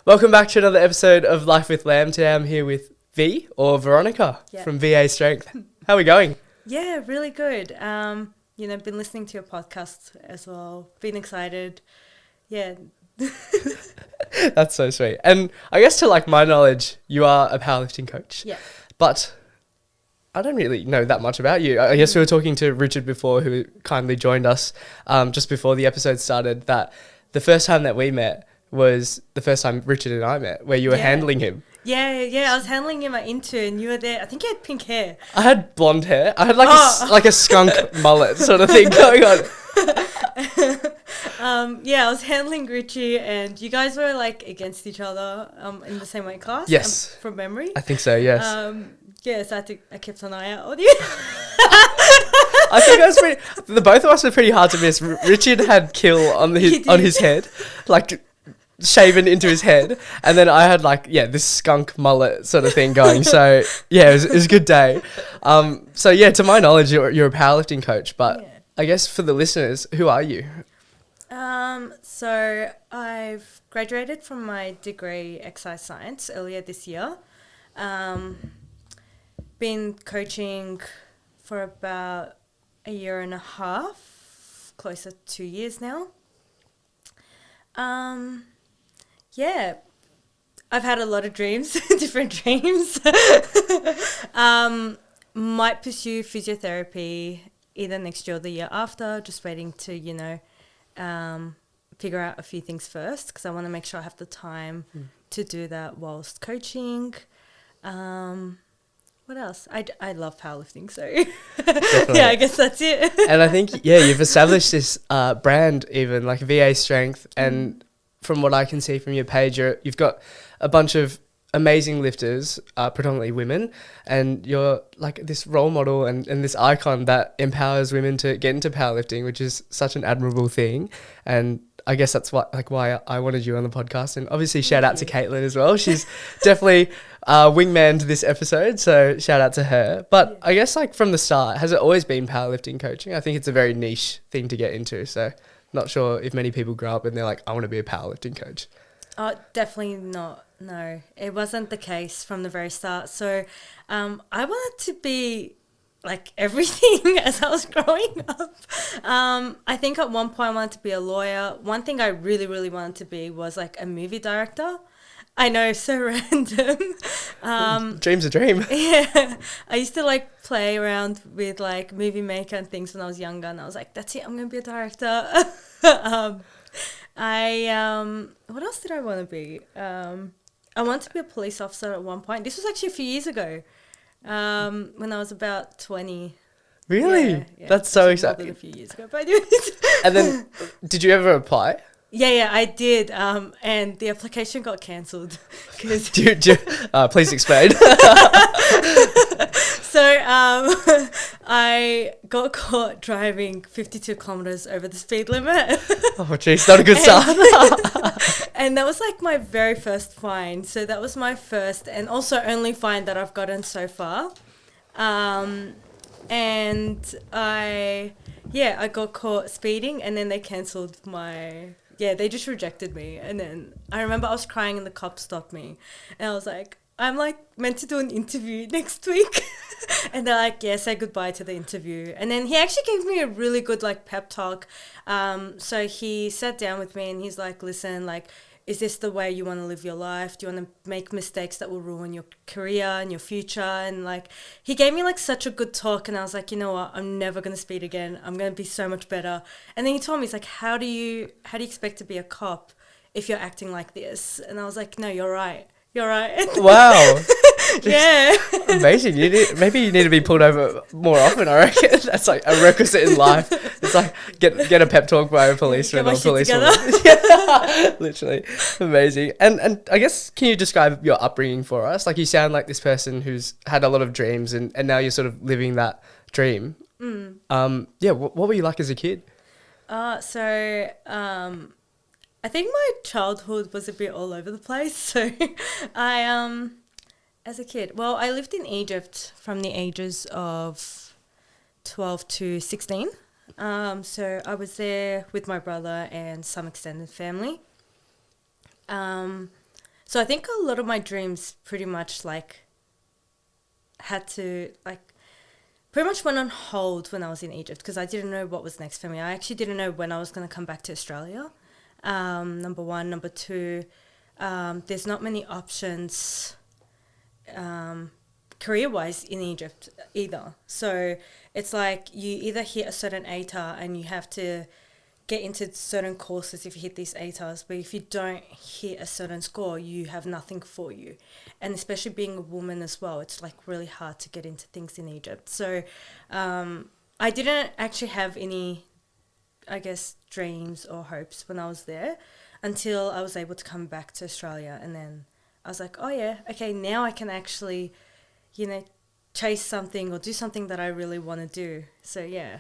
Welcome back to another episode of Life with Lamb. Today I'm here with V, or Veronica, from VA Strength. How are we going? Yeah, really good. Been listening to your podcast as well. Been excited. Yeah. That's so sweet. And I guess to my knowledge, you are a powerlifting coach. Yeah. But I don't really know that much about you. I guess we were talking to Richard before, who kindly joined us just before the episode started, that the first time that we met was the first time Richard and I met, where you were handling him. Yeah. I was handling him at intern. You were there. I think you had pink hair. I had blonde hair. I had a skunk mullet sort of thing going on. I was handling Richie, and you guys were against each other in the same weight class. Yes. From memory. I think so, yes. So I kept an eye out on you. I think the both of us were pretty hard to miss. Richard had kill on his head, shaven into his head, and then I had this skunk mullet sort of thing going. So yeah, it was a good day. To my knowledge, you're a powerlifting coach, but I guess for the listeners, who are you? So I've graduated from my degree exercise science earlier this year. Been coaching for about a year and a half, closer to 2 years now. I've had a lot of dreams, different dreams. Might pursue physiotherapy either next year or the year after, just waiting to, figure out a few things first, because I want to make sure I have the time to do that whilst coaching. What else? I love powerlifting, so yeah, I guess that's it. And I think, you've established this brand even, VA Strength, and from what I can see from your page, you've got a bunch of amazing lifters, predominantly women, and you're this role model and this icon that empowers women to get into powerlifting, which is such an admirable thing. And I guess that's why I wanted you on the podcast. And obviously shout out to Caitlin as well. She's definitely wingman to this episode, so shout out to her. But I guess from the start, has it always been powerlifting coaching? I think it's a very niche thing to get into, so not sure if many people grow up and they're I want to be a powerlifting coach. Oh, definitely not. No, it wasn't the case from the very start. So I wanted to be everything as I was growing up. I think at one point I wanted to be a lawyer. One thing I really, really wanted to be was a movie director. I know, so random. Dream's a dream. Yeah. I used to play around with movie maker and things when I was younger, and I was that's it, I'm going to be a director. What else did I want to be? I wanted to be a police officer at one point. This was actually a few years ago, when I was about 20. Really? Yeah, that's so exciting. A few years ago, but anyways. And then, did you ever apply? Yeah, I did, and the application got cancelled. Please explain. So I got caught driving 52 kilometres over the speed limit. Oh, jeez, not a good start. And that was my very first fine. So that was my first and also only fine that I've gotten so far. And I got caught speeding, and then they cancelled they just rejected me. And then I remember I was crying and the cop stopped me. And I was I'm meant to do an interview next week. And they're say goodbye to the interview. And then he actually gave me a really good pep talk. So he sat down with me and he's listen, is this the way you want to live your life? Do you want to make mistakes that will ruin your career and your future? And he gave me such a good talk, and I was you know what, I'm never going to speed again. I'm going to be so much better. And then he told me, he's how do you expect to be a cop if you're acting like this? And I was no, you're right. You're right. Wow. Yeah. Amazing. Maybe you need to be pulled over more often, I reckon. That's a requisite in life. It's get a pep talk by a policeman or policewoman. Yeah, literally. Amazing. And I guess, can you describe your upbringing for us? You sound like this person who's had a lot of dreams, and now you're sort of living that dream. What were you like as a kid? I think my childhood was a bit all over the place. So as a kid, I lived in Egypt from the ages of 12 to 16. So I was there with my brother and some extended family. So I think a lot of my dreams pretty much like had to like pretty much went on hold when I was in Egypt because I didn't know what was next for me. I actually didn't know when I was going to come back to Australia. Number one. Number two, there's not many options career-wise in Egypt either. So it's like you either hit a certain ATAR and you have to get into certain courses if you hit these ATARs, but if you don't hit a certain score, you have nothing for you. And especially being a woman as well, it's like really hard to get into things in Egypt. So I didn't actually have any, I guess, dreams or hopes when I was there until I was able to come back to Australia. And then I was like, oh yeah, okay, now I can actually, you know, chase something or do something that I really want to do. So yeah.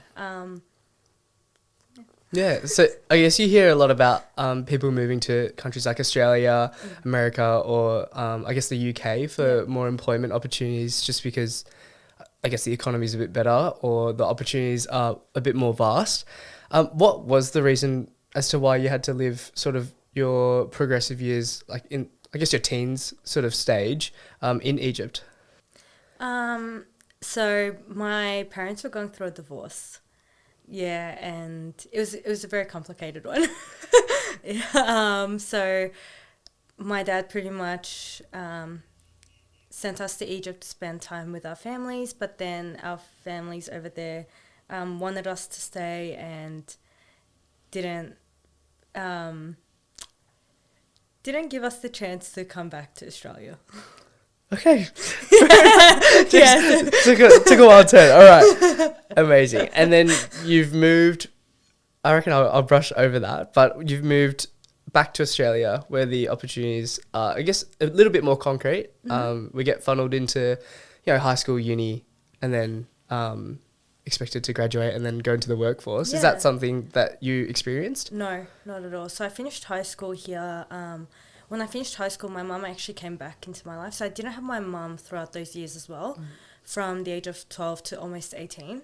Yeah, so I guess you hear a lot about people moving to countries like Australia, America, or I guess the UK for more employment opportunities just because I guess the economy is a bit better or the opportunities are a bit more vast. What was the reason as to why you had to live sort of your progressive years, like in, I guess, your teens sort of stage in Egypt? So my parents were going through a divorce. Yeah, and it was a very complicated one. So my dad pretty much sent us to Egypt to spend time with our families, but then our families over there wanted us to stay and didn't give us the chance to come back to Australia. Okay. Took a while turn. All right. Amazing. And then you've moved, I reckon I'll brush over that, but you've moved back to Australia where the opportunities are, I guess, a little bit more concrete. We get funneled into, you know, high school, uni, and then expected to graduate and then go into the workforce. Yeah. Is that something that you experienced? No, not at all. So I finished high school here. When I finished high school, my mum actually came back into my life. So I didn't have my mum throughout those years as well, from the age of 12 to almost 18.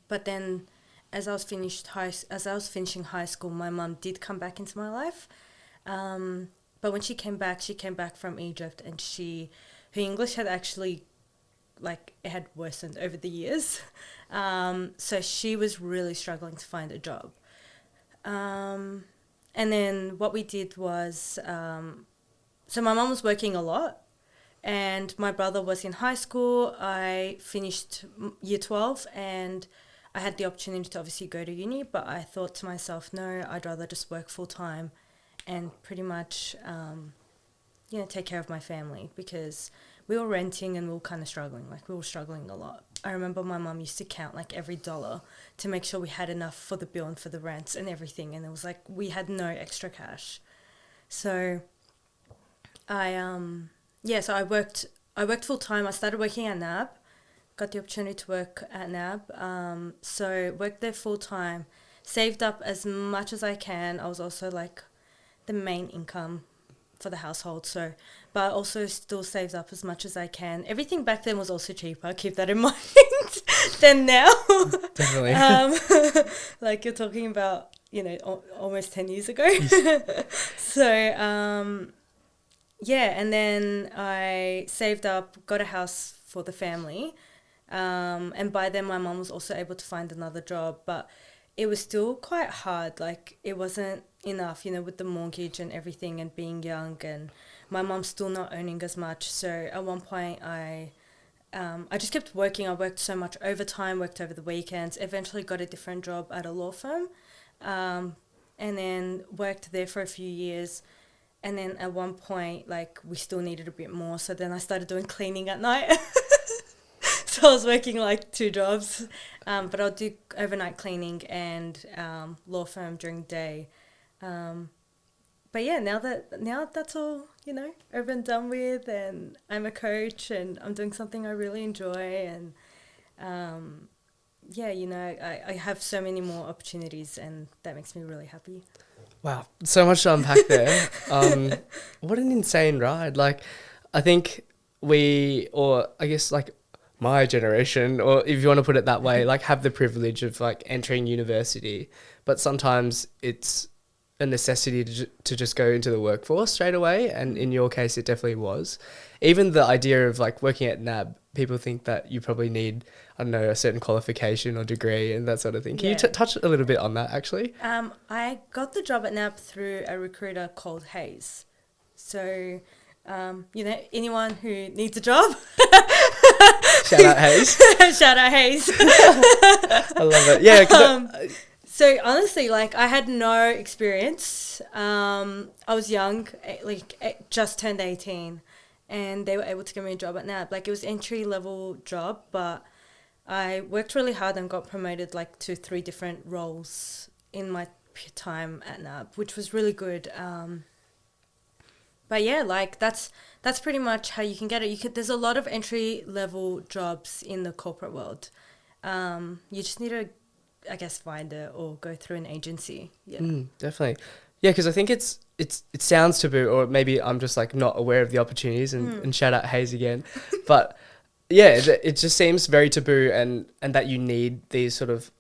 But then as I was finishing high school, my mum did come back into my life. But when she came back from Egypt, and her English had actually, like, it had worsened over the years. So she was really struggling to find a job. And then what we did was, so my mum was working a lot and my brother was in high school. I finished year 12 and I had the opportunity to obviously go to uni, but I thought to myself, no, I'd rather just work full time and pretty much, take care of my family because we were renting and we were kind of struggling. Like, we were struggling a lot. I remember my mum used to count like every dollar to make sure we had enough for the bill and for the rents and everything. And it was like we had no extra cash. So I worked full time. I started working at NAB, got the opportunity to work at NAB. So worked there full time, saved up as much as I can. I was also like the main income for the household, so but I also still saved up as much as I can. Everything back then was also cheaper, keep that in mind, than now. Definitely. Like you're talking about, almost 10 years ago. So and then I saved up, got a house for the family, and by then my mum was also able to find another job, but it was still quite hard. Like, it wasn't enough, with the mortgage and everything and being young, and my mum's still not earning as much. So at one point I just kept working. I worked so much overtime, worked over the weekends, eventually got a different job at a law firm, and then worked there for a few years. And then at one point, like, we still needed a bit more. So then I started doing cleaning at night. So I was working like 2 jobs, but I'll do overnight cleaning and law firm during the day. But yeah, now that's all, over and done with, and I'm a coach and I'm doing something I really enjoy, and I have so many more opportunities, and that makes me really happy. Wow, so much to unpack there. What an insane ride. Like, I think my generation, or if you want to put it that way, like, have the privilege of like entering university, but sometimes it's a necessity to just go into the workforce straight away, and in your case it definitely was. Even the idea of like working at NAB, people think that you probably need, I don't know, a certain qualification or degree and that sort of thing. Can you touch a little bit on that actually? I got the job at NAB through a recruiter called Hayes. So, anyone who needs a job. Shout out Hayes. Shout out Hayes. I love it. Yeah. So honestly, like I had no experience. I was young, just turned 18, and they were able to give me a job at NAB. Like it was entry level job, but I worked really hard and got promoted like to 3 different roles in my time at NAB, which was really good. But yeah, like that's pretty much how you can get it. There's a lot of entry level jobs in the corporate world. You just need to, I guess, find it or go through an agency. Yeah, definitely. Yeah, because I think it sounds taboo, or maybe I'm just like not aware of the opportunities. And shout out Hayes again, but yeah, it just seems very taboo, and that you need these sort of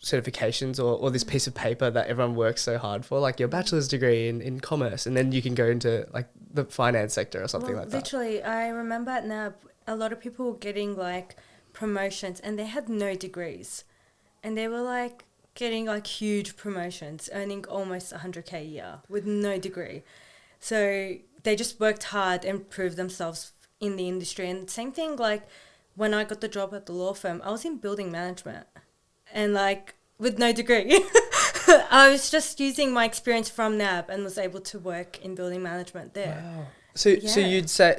certifications or this piece of paper that everyone works so hard for, like your bachelor's degree in commerce, and then you can go into like the finance sector or something like that. Literally, I remember at NAB, a lot of people were getting like promotions and they had no degrees, and they were like getting like huge promotions, earning almost 100K a year with no degree. So they just worked hard and proved themselves in the industry. And same thing, like when I got the job at the law firm, I was in building management and like with no degree. I was just using my experience from NAB and was able to work in building management there. Wow. So you'd say,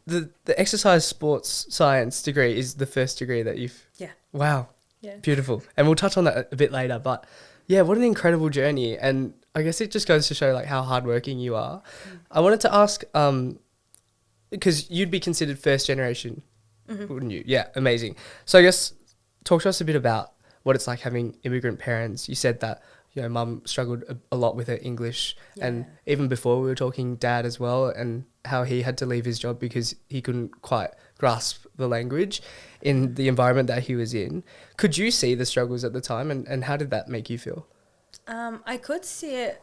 the exercise sports science degree is the first degree that you've... Yeah. Wow. Yeah. Beautiful. And we'll touch on that a bit later, but yeah, what an incredible journey. And I guess it just goes to show like how hardworking you are. I wanted to ask, because you'd be considered first generation, wouldn't you? Yeah, amazing. So I guess talk to us a bit about what it's like having immigrant parents. You said that, mum struggled a lot with her English, and even before we were talking dad as well, and how he had to leave his job because he couldn't quite grasp the language in the environment that he was in. Could you see the struggles at the time, and how did that make you feel? I could see it.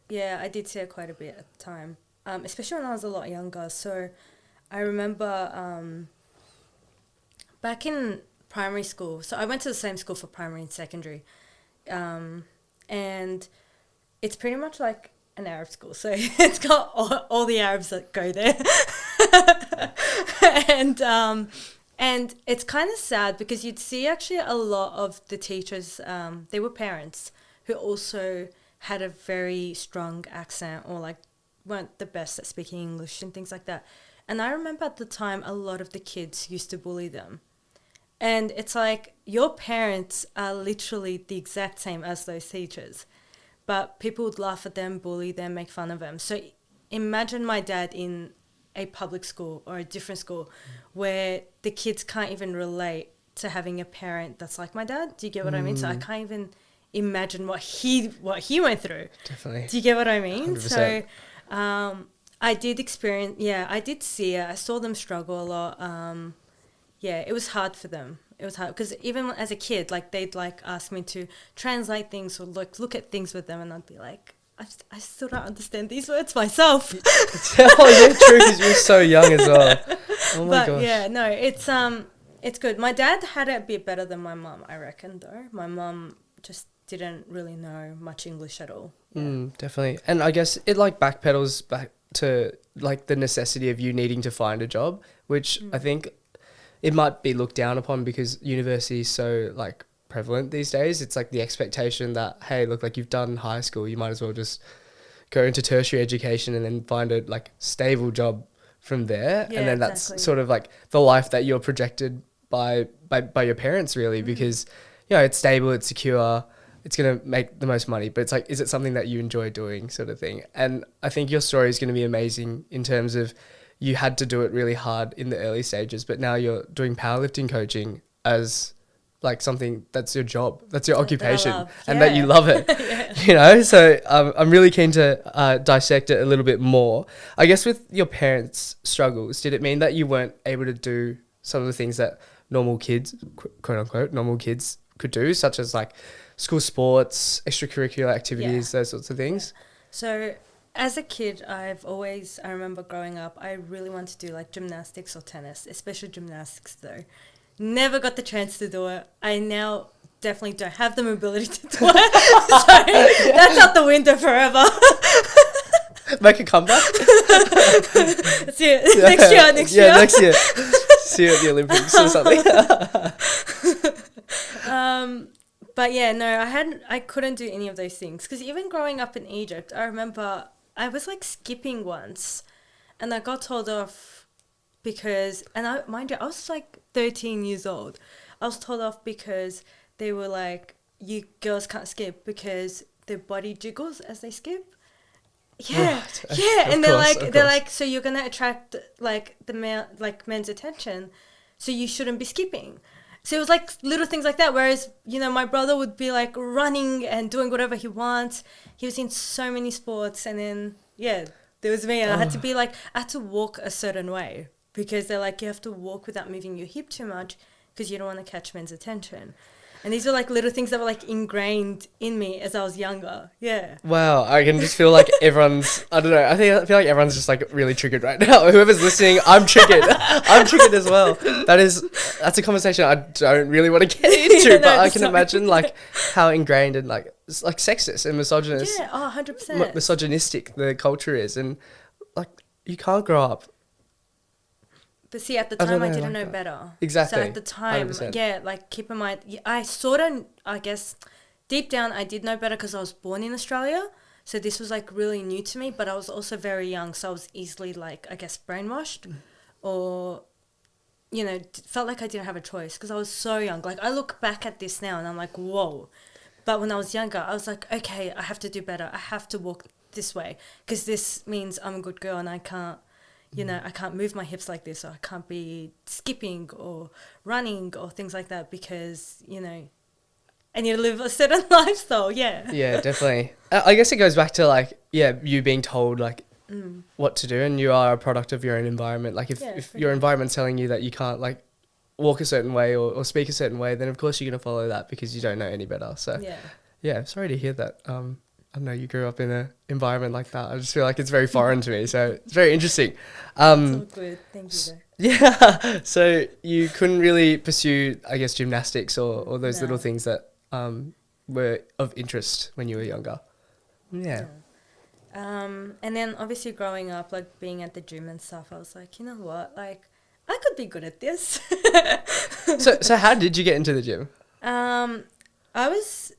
Yeah, I did see it quite a bit at the time, especially when I was a lot younger. So I remember back in primary school, so I went to the same school for primary and secondary, and it's pretty much like an Arab school, so it's got all the Arabs that go there. And it's kind of sad because you'd see actually a lot of the teachers, they were parents who also had a very strong accent or like weren't the best at speaking English and things like that. And I remember at the time a lot of the kids used to bully them. And it's like your parents are literally the exact same as those teachers, but people would laugh at them, bully them, make fun of them. So imagine my dad in a public school or a different school where the kids can't even relate to having a parent that's like my dad. Do you get what I mean? So I can't even imagine what he went through. Definitely. Do you get what I mean? 100%. So I did experience, I did see it. I saw them struggle a lot. It was hard for them. It was hard because even as a kid, like they'd like ask me to translate things or look at things with them, and I'd be like, I still don't understand these words myself. Oh yeah, true, because you're so young as well. Oh my gosh. Yeah, no, it's good. My dad had it a bit better than my mum, I reckon. Though my mum just didn't really know much English at all. Yeah. Definitely, and I guess it like backpedals back to like the necessity of you needing to find a job, which I think it might be looked down upon because university is so like prevalent these days. It's like the expectation that, hey, look, like you've done high school, you might as well just go into tertiary education and then find a like stable job from there. Yeah, and then that's sort of like the life that you're projected by your parents really, because it's stable, it's secure, it's going to make the most money, but it's like, is it something that you enjoy doing, sort of thing? And I think your story is going to be amazing in terms of you had to do it really hard in the early stages, but now you're doing powerlifting coaching as like something that's your job, that's your occupation, and that you love it. So I'm really keen to dissect it a little bit more. I guess with your parents' struggles, did it mean that you weren't able to do some of the things that normal kids, quote unquote, normal kids could do, such as like school sports, extracurricular activities, those sorts of things? So as a kid, I remember growing up, I really wanted to do like gymnastics or tennis, especially gymnastics though. Never got the chance to do it. I now definitely don't have the mobility to do it. So that's out the window forever. Make a comeback? See it next year. Yeah, next year. See you at the Olympics or something. But yeah, no, I couldn't do any of those things. Because even growing up in Egypt, I remember I was like skipping once and I got told off because, mind you, I was like 13 years old. I was told off because they were like, you girls can't skip because their body jiggles as they skip. Yeah, yeah, and they're like, so you're gonna attract like men's attention, so you shouldn't be skipping. So it was like little things like that. Whereas my brother would be like running and doing whatever he wants. He was in so many sports, and then there was me, and I had to walk a certain way because they're like, you have to walk without moving your hip too much because you don't want to catch men's attention. And these were like little things that were like ingrained in me as I was younger. Yeah. Wow. I can just feel like everyone's, I don't know, I feel like everyone's just like really triggered right now. Whoever's listening, I'm triggered. I'm triggered as well. That's a conversation I don't really want to get into, but I can imagine like how ingrained and like sexist and misogynist. Yeah, 100%. Misogynistic the culture is, and like you can't grow up. But see, at the time, I didn't know better. Exactly. So at the time, 100%. Like keep in mind, I sort of, I guess, deep down, I did know better because I was born in Australia. So this was like really new to me, but I was also very young. So I was easily like, I guess, brainwashed or, felt like I didn't have a choice because I was so young. Like I look back at this now and I'm like, whoa. But when I was younger, I was like, okay, I have to do better. I have to walk this way because this means I'm a good girl and I can't. I can't move my hips like this, or I can't be skipping or running or things like that because, I need to live a certain lifestyle. Yeah. Yeah, definitely. I guess it goes back to like, you being told like what to do, and you are a product of your own environment. Like if your environment's telling you that you can't like walk a certain way or speak a certain way, then of course you're going to follow that because you don't know any better. So yeah, sorry to hear that. I don't know, you grew up in an environment like that. I just feel like it's very foreign to me, so it's very interesting. It's all good. Thank you, though. Yeah, so you couldn't really pursue, I guess, gymnastics or those little things that were of interest when you were younger. Yeah. And then obviously growing up, like being at the gym and stuff, I was like, you know what, like I could be good at this. So how did you get into the gym?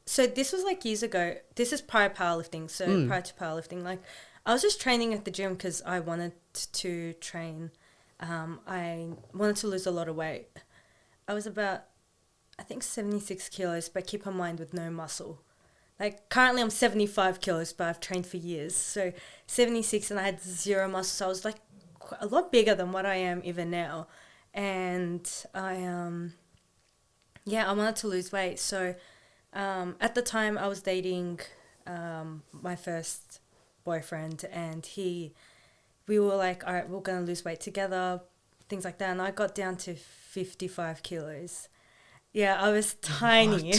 So this was like years ago. This is prior powerlifting. So prior to powerlifting, like I was just training at the gym because I wanted to train. I wanted to lose a lot of weight. I was about, I think 76 kilos, but keep in mind with no muscle. Like currently I'm 75 kilos, but I've trained for years. So 76 and I had zero muscle. So I was like a lot bigger than what I am even now. And I wanted to lose weight. So at the time I was dating my first boyfriend, and we were like, all right, we're going to lose weight together, things like that. And I got down to 55 kilos. Yeah, I was tiny.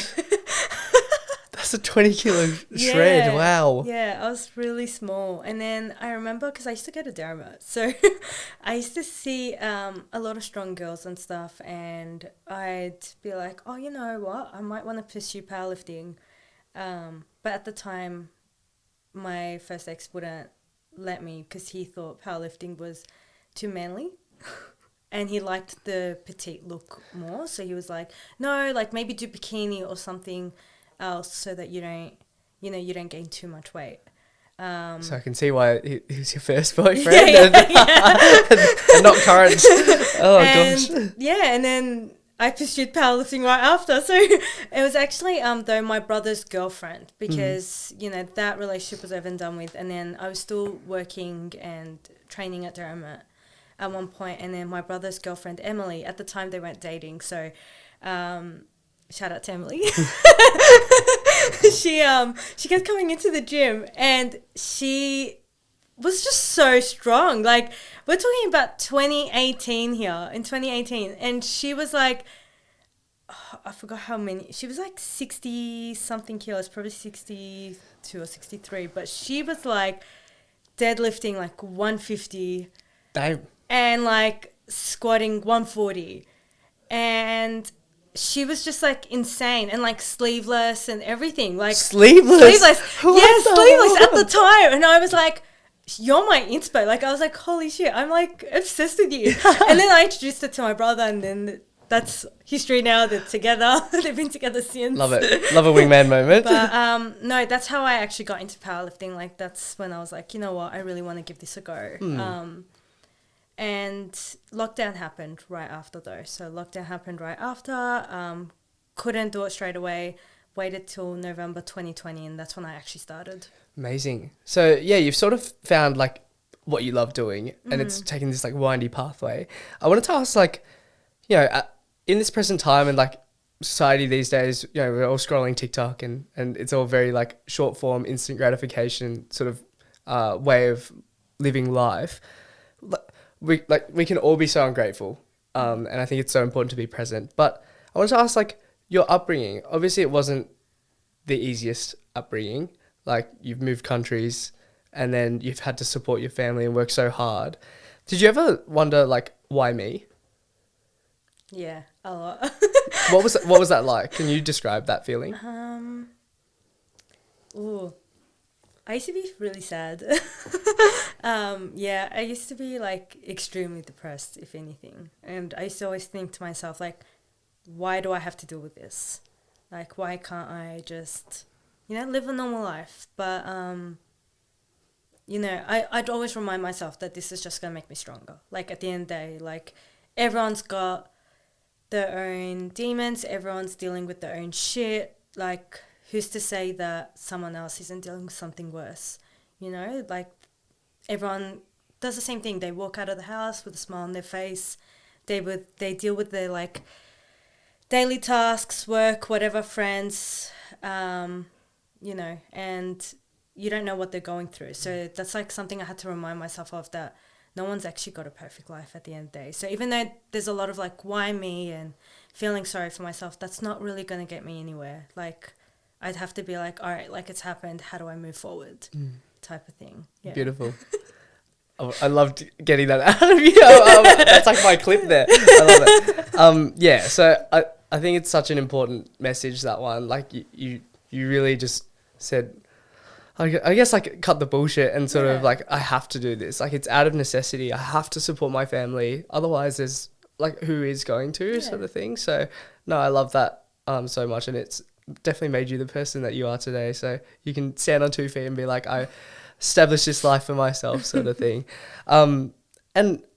That's a 20 kilo shred. Wow. Yeah, I was really small. And then I remember, because I used to go to Derrimut, so I used to see a lot of strong girls and stuff, and I'd be like, oh, you know what, I might want to pursue powerlifting. But at the time, my first ex wouldn't let me because he thought powerlifting was too manly. And he liked the petite look more. So he was like, no, like maybe do bikini or something else so that you don't gain too much weight. So I can see why he was your first boyfriend and not current. Oh, gosh. Yeah, and then I pursued powerlifting right after. So it was actually, though, my brother's girlfriend because, that relationship was over and done with. And then I was still working and training at Derrimut at one point. And then my brother's girlfriend, Emily, at the time they weren't dating. So shout out to Emily. She kept coming into the gym and she was just so strong. Like, we're talking about 2018 here, in 2018. And she was like, I forgot how many. She was like 60 something kilos, probably 62 or 63. But she was like deadlifting like 150. Damn. And like squatting 140. And she was just like insane and like sleeveless and everything. Like Sleeveless? Yeah, sleeveless at the time. And I was like, you're my inspo. Like I was like, holy shit, I'm like obsessed with you. And then I introduced her to my brother, and then that's history now. They're together. They've been together since. Love it. Love a wingman moment. But no, that's how I actually got into powerlifting. Like that's when I was like, you know what, I really want to give this a go. And lockdown happened right after though. So lockdown happened right after. Couldn't do it straight away. Waited till November 2020, and that's when I actually started. Amazing. So yeah, you've sort of found like what you love doing, and it's taken this like windy pathway. I wanted to ask, like, you know, in this present time and like society these days, you know, we're all scrolling TikTok and it's all very like short form, instant gratification sort of way of living life. We can all be so ungrateful, and I think it's so important to be present. But I wanted to ask, like, your upbringing. Obviously, it wasn't the easiest upbringing. Like, you've moved countries, and then you've had to support your family and work so hard. Did you ever wonder, like, why me? Yeah, a lot. What was that like? Can you describe that feeling? I used to be really sad. Yeah, I used to be like extremely depressed, if anything. And I used to always think to myself, like, why do I have to deal with this? Like, why can't I just, you know, live a normal life? But, you know, I'd always remind myself that this is just going to make me stronger. Like, at the end of the day, like, everyone's got their own demons. Everyone's dealing with their own shit. Like, who's to say that someone else isn't dealing with something worse? You know, like, everyone does the same thing. They walk out of the house with a smile on their face. They deal with their, like, daily tasks, work, whatever, friends, you know, and you don't know what they're going through. So that's, like, something I had to remind myself of, that no one's actually got a perfect life at the end of the day. So even though there's a lot of, like, why me and feeling sorry for myself, that's not really going to get me anywhere. Like, I'd have to be like, all right, like, it's happened. How do I move forward? Type of thing. Yeah. Beautiful. I loved getting that out of you. That's like my clip there. I love it. Yeah, so I think it's such an important message, that one. Like, you really just said, I guess, like, cut the bullshit and sort of like, I have to do this. Like, it's out of necessity. I have to support my family. Otherwise, there's, like, who is going to, sort of thing. So, no, I love that so much, and it's definitely made you the person that you are today. So you can stand on 2 feet and be like, I established this life for myself, sort of thing. And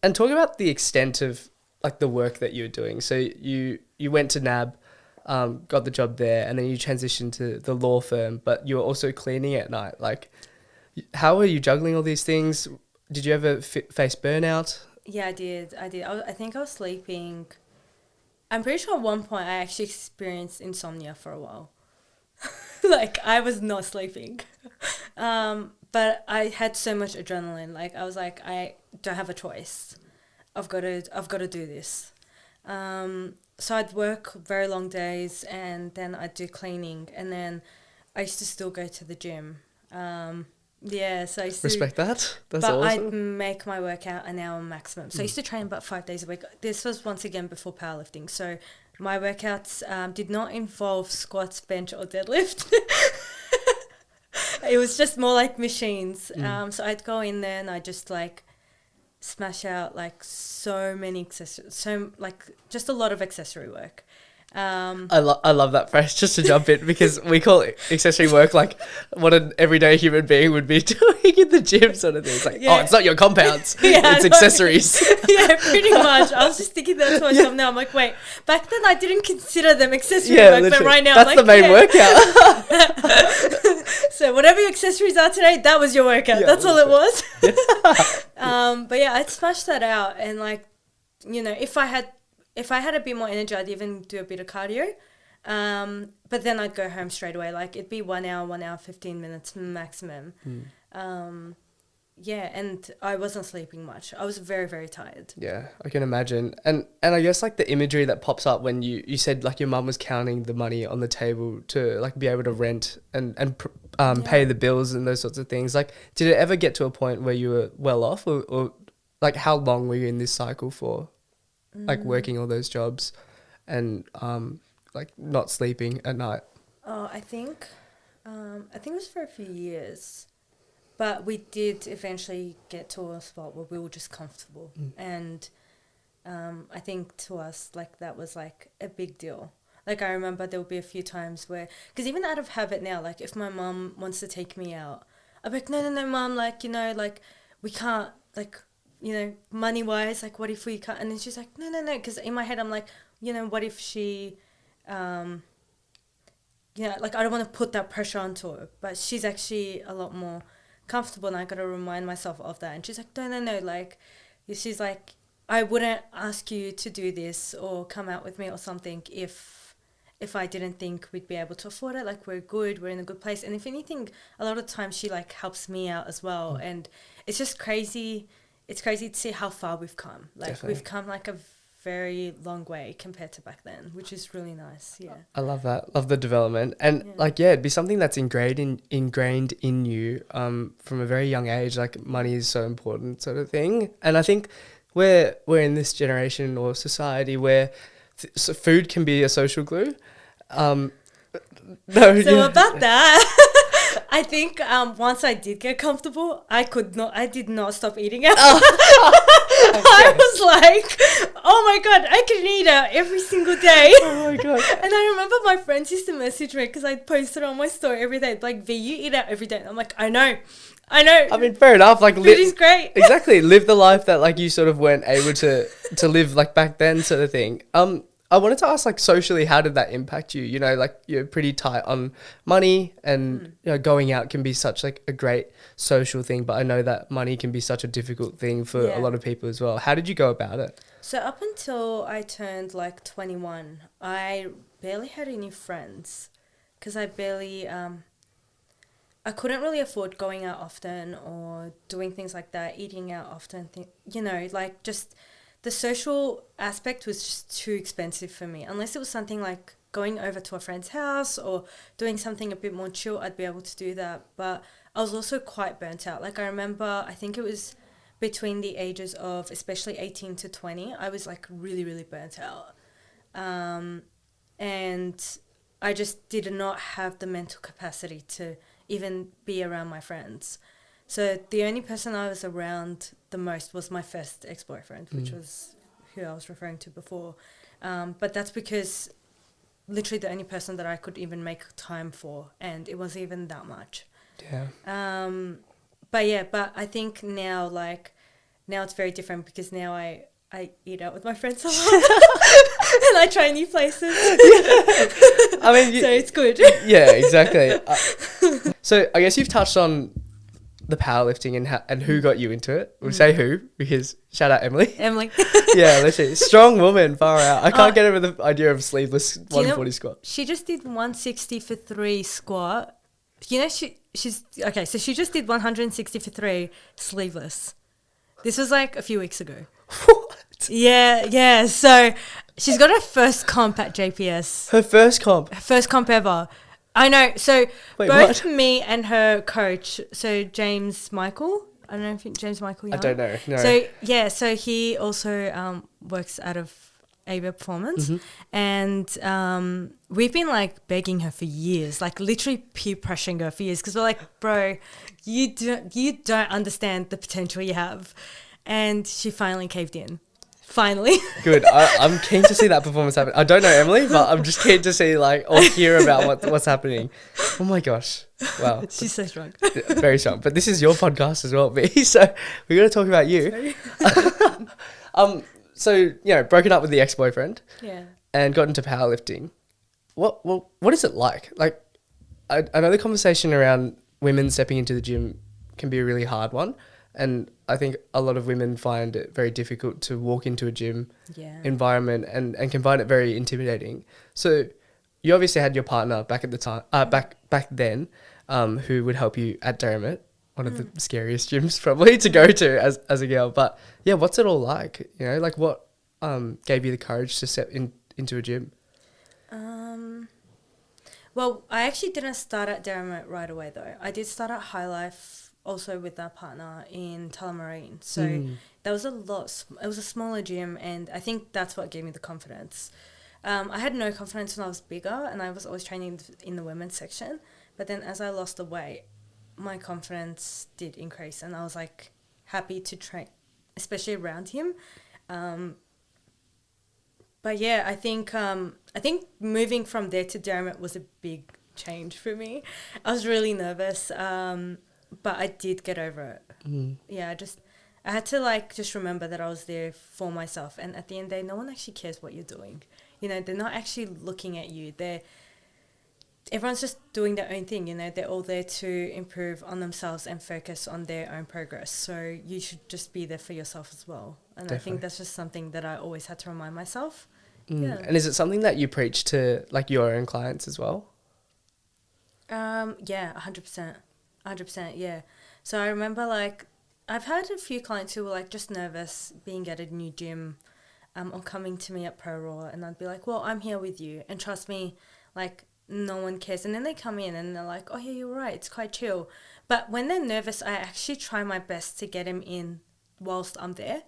talk about the extent of, like, the work that you're doing. So you went to NAB, got the job there, and then you transitioned to the law firm, but you were also cleaning at night. Like, how are you juggling all these things? Did you ever face burnout? Yeah, I did. I think I was sleeping. I'm pretty sure at one point I actually experienced insomnia for a while. Like, I was not sleeping. But I had so much adrenaline. Like, I was like, I don't have a choice. I've got to do this. So I'd work very long days, and then I'd do cleaning, and then I used to still go to the gym. Yeah, so I used to respect that. That's but awesome. I'd make my workout an hour maximum. So I used to train about 5 days a week. This was once again before powerlifting. So my workouts did not involve squats, bench, or deadlift. It was just more like machines. So I'd go in there and I'd just, like, smash out, like, so many accessories, just a lot of accessory work. I love that phrase, just to jump in, because we call it accessory work like what an everyday human being would be doing in the gym, sort of thing. It's like, oh, it's not your compounds, it's accessories. Yeah, pretty much. I was just thinking that to myself now. I'm like, wait, back then I didn't consider them accessory work, literally. But right now that's I'm like, the main workout. So whatever your accessories are today, that was your workout. Yeah, that's all it was. But yeah, I'd smash that out, and, like, you know, if I had a bit more energy, I'd even do a bit of cardio. But then I'd go home straight away. Like, it'd be 1 hour, 15 minutes maximum. yeah, and I wasn't sleeping much. I was very, very tired. Yeah, I can imagine. And I guess like the imagery that pops up when you said like your mum was counting the money on the table to like be able to rent and pay the bills and those sorts of things. Like, did it ever get to a point where you were well off, or like how long were you in this cycle for, like working all those jobs and like not sleeping at night? Oh, I think it was for a few years. But we did eventually get to a spot where we were just comfortable. And I think to us, like, that was, like, a big deal. Like, I remember there would be a few times where... Because even out of habit now, like, if my mum wants to take me out, I'm like, no, mum, like, you know, like, we can't, like, you know, money-wise, like, what if we can't... And then she's like, no. Because in my head, I'm like, you know, what if she... you know, like, I don't want to put that pressure onto her. But she's actually a lot more... comfortable, and I got to remind myself of that. And she's like, no, like, she's like, I wouldn't ask you to do this or come out with me or something if I didn't think we'd be able to afford it. Like, we're good, we're in a good place. And if anything, a lot of times she like helps me out as well. And it's just crazy. It's crazy to see how far we've come. Like, Definitely. we've come like a very long way compared to back then, which is really nice. Yeah, I love that. Love the development. And like, yeah, it'd be something that's ingrained in you from a very young age. Like, money is so important, sort of thing. And I think we're in this generation or society where so food can be a social glue. About that, I think once I did get comfortable, I did not stop eating out. I was like, oh my God, I can eat out every single day. Oh my God. And I remember my friends used to message me because I'd post it on my story every day. Like, V, you eat out every day. And I'm like, I know. I mean, fair enough. Like, food is great. Exactly. Live the life that like you sort of weren't able to live like back then, sort of thing. I wanted to ask, like, socially, how did that impact you? You know, like, you're pretty tight on money and, you know, going out can be such, like, a great social thing. But I know that money can be such a difficult thing for a lot of people as well. How did you go about it? So up until I turned, like, 21, I barely had any friends because I barely... I couldn't really afford going out often or doing things like that, eating out often, you know, like, just... The social aspect was just too expensive for me. Unless it was something like going over to a friend's house or doing something a bit more chill, I'd be able to do that. But I was also quite burnt out. Like, I remember, I think it was between the ages of especially 18 to 20, I was like really, really burnt out. And I just did not have the mental capacity to even be around my friends. So the only person I was around the most was my first ex-boyfriend, which was who I was referring to before. But that's because literally the only person that I could even make time for, and it wasn't even that much. Yeah. But I think now it's very different because now I eat out with my friends a lot and I try new places. I mean, so it's good. Yeah, exactly. So I guess you've touched on the powerlifting and who got you into it. We'll say who, because shout out Emily. Yeah, let's see. Strong woman, far out. I can't get over the idea of sleeveless 140 squat. She just did 160 for 3 squat. You know, she's okay, so she just did 160 for 3 sleeveless. This was like a few weeks ago. What? Yeah. So she's got her first comp at JPS. Her first comp? Her first comp ever. I know. So Wait, both what? me and her coach, so James Michael, I don't know if James Michael Young. I don't know. No. So yeah, so he also works out of Azer Performance, and we've been like begging her for years, like literally peer pressuring her for years, because we're like, bro, you don't understand the potential you have, and she finally caved in. Finally. Good. I'm keen to see that performance happen. I don't know Emily, but I'm just keen to see like or hear about what's happening. Oh my gosh. Wow. She's so strong. Very strong. But this is your podcast as well, B. So we're gonna talk about you. So, you know, broken up with the ex-boyfriend. Yeah. And got into powerlifting. What is it like? Like I know the conversation around women stepping into the gym can be a really hard one. And I think a lot of women find it very difficult to walk into a gym environment and can find it very intimidating. So you obviously had your partner back at the time, back then, who would help you at Dermot. one of the scariest gyms probably to go to as a girl. But yeah, what's it all like? You know, like what gave you the courage to step into a gym? Well, I actually didn't start at Derrimut right away though. I did start at High Life also with our partner in Tullamarine. So that was it was a smaller gym, and I think that's what gave me the confidence. I had no confidence when I was bigger, and I was always training in the women's section. But then as I lost the weight, my confidence did increase, and I was like happy to train, especially around him. But yeah, I think moving from there to Derrimut was a big change for me. I was really nervous, but I did get over it. Yeah, I had to just remember that I was there for myself, and at the end of the day, no one actually cares what you're doing. You know, they're not actually looking at you. Everyone's just doing their own thing. You know, they're all there to improve on themselves and focus on their own progress. So you should just be there for yourself as well. And definitely. I think that's just something that I always had to remind myself. Yeah. And is it something that you preach to like your own clients as well? Yeah, 100%. 100%, yeah. So I remember I've had a few clients who were just nervous being at a new gym or coming to me at ProRaw, and I'd be like, well, I'm here with you, and trust me, no one cares. And then they come in and they're like, oh yeah, you're right, it's quite chill. But when they're nervous, I actually try my best to get them in whilst I'm there,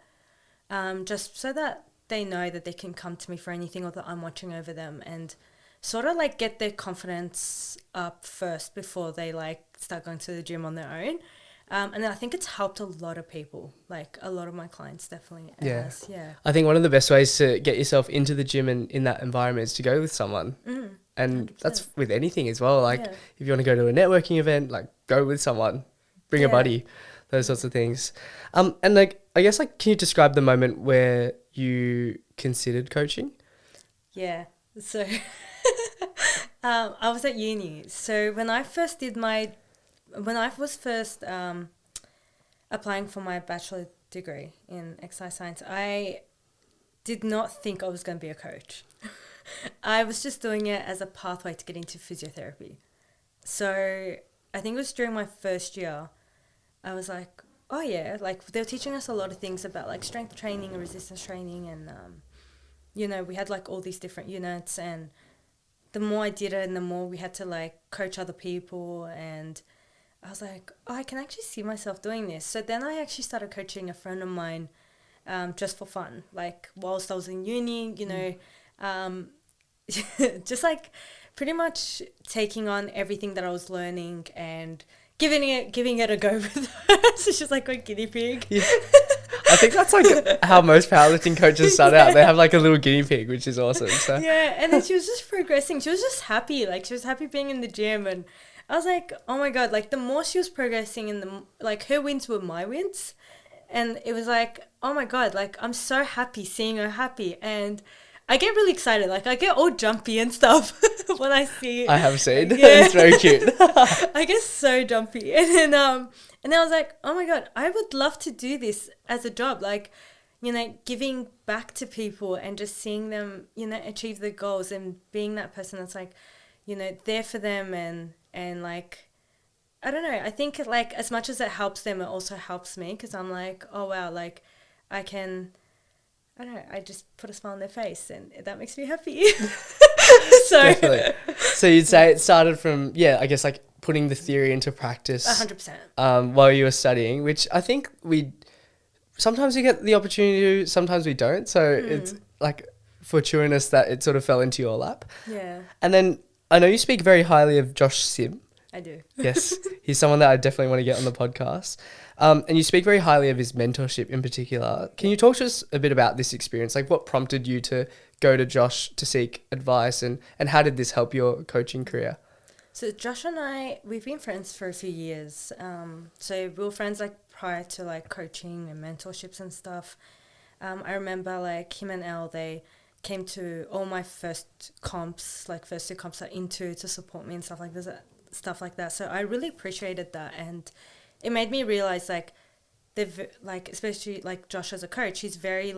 just so that they know that they can come to me for anything, or that I'm watching over them, and sort of get their confidence up first before they start going to the gym on their own. And then I think it's helped a lot of people, a lot of my clients definitely has. Yeah. I think one of the best ways to get yourself into the gym and in that environment is to go with someone. And 100%. That's with anything as well. If you want to go to a networking event, go with someone, bring a buddy, those sorts of things. And I guess can you describe the moment where you considered coaching? Yeah. So I was at uni. So when I was first applying for my bachelor degree in exercise science, I did not think I was going to be a coach. I was just doing it as a pathway to get into physiotherapy. So I think it was during my first year, I was like, oh yeah, they were teaching us a lot of things about strength training and resistance training, and we had all these different units, and the more I did it and the more we had to coach other people, and I was like, oh, I can actually see myself doing this. So then I actually started coaching a friend of mine just for fun, whilst I was in uni, just pretty much taking on everything that I was learning and giving it a go with her. So she's like a guinea pig. Yeah. I think that's how most powerlifting coaches start out. They have a little guinea pig, which is awesome. So. Yeah, and then she was just progressing. She was just happy. She was happy being in the gym, and I was like, oh my God, the more she was progressing, and her wins were my wins. And it was oh my God, I'm so happy seeing her happy. And I get really excited. I get all jumpy and stuff when I see it. I have seen. Yeah. It's very cute. I get so jumpy. And then I was like, oh my God, I would love to do this as a job. Giving back to people and just seeing them, achieve their goals, and being that person that's there for them, and I don't know. I think as much as it helps them, it also helps me, because I'm oh wow, I can, I don't know, I just put a smile on their face, and that makes me happy. So definitely. So you'd say it started from, I guess putting the theory into practice 100%. While you were studying, which I think sometimes we get the opportunity to, sometimes we don't. So it's fortuitous that it sort of fell into your lap. Yeah. And then I know you speak very highly of Josh Sim. I do. Yes, he's someone that I definitely want to get on the podcast. And you speak very highly of his mentorship in particular. Can you talk to us a bit about this experience? What prompted you to go to Josh to seek advice, and how did this help your coaching career? So Josh and I, we've been friends for a few years. So we were friends prior to coaching and mentorships and stuff. I remember him and Elle, they came to all my first comps, first two comps to support me and stuff like that. So I really appreciated that, and it made me realize they've especially Josh as a coach, he's very